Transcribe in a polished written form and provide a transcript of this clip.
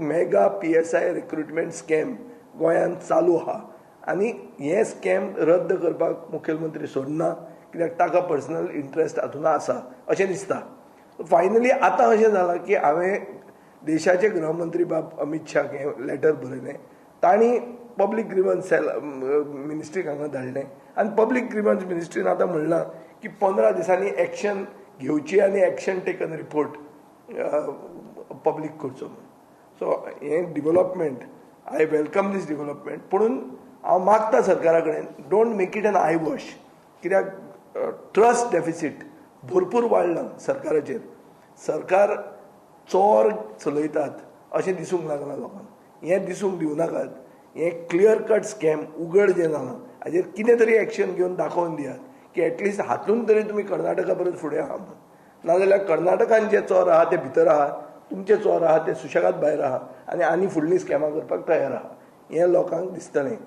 Mega PSI recruitment scam गोंयांत चालू आहा आनी हे स्कॅम रद्द करपाक मुखेलमंत्री सोदना कित्याक ताका पर्सनल इंट्रस्ट हातून आसा अशें दिसता. फायनली आतां अशें जालां की हांवें देशाचे गृहमंत्री बाब अमित शाह हें लेटर बरयलें. तांणी पब्लीक ग्रीवन्स सेल मिनिस्ट्रीक हांगा धाडलें आनी पब्लीक ग्रीवन्स मिनिस्ट्रीन आतां म्हणलां की 15 दिसांनी एक्शन घेवची आनी एक्शन टेकन रिपोर्ट पब्लीक करचो. सो हें development I welcome this development. पुणून हांव मागता सरकारा कडेन don't make it an eye wash. कित्याक ट्रस्ट डेफिसीट भरपूर वाडलां सरकाराचेर. सरकार चोर चलयतात अशें दिसूंक लागलां लोकांक. हें दिसूंक दिवनाकात. हें क्लियर कट स्कॅम उघड जें जालां हाजेर कितें तरी एक्शन घेवन दाखोवन दियात की एटलिस्ट हातून तरी तुमी कर्नाटका परस फुडें आहा म्हणून. नाजाल्यार कर्नाटकान जे चोर आहा ते भितर आहा, तुमचे चोर आहा ते सुशेगाद भायर आहा आनी फुडलीं स्कॅमां करपाक तयार आहा. हें लोकांक दिसतलें.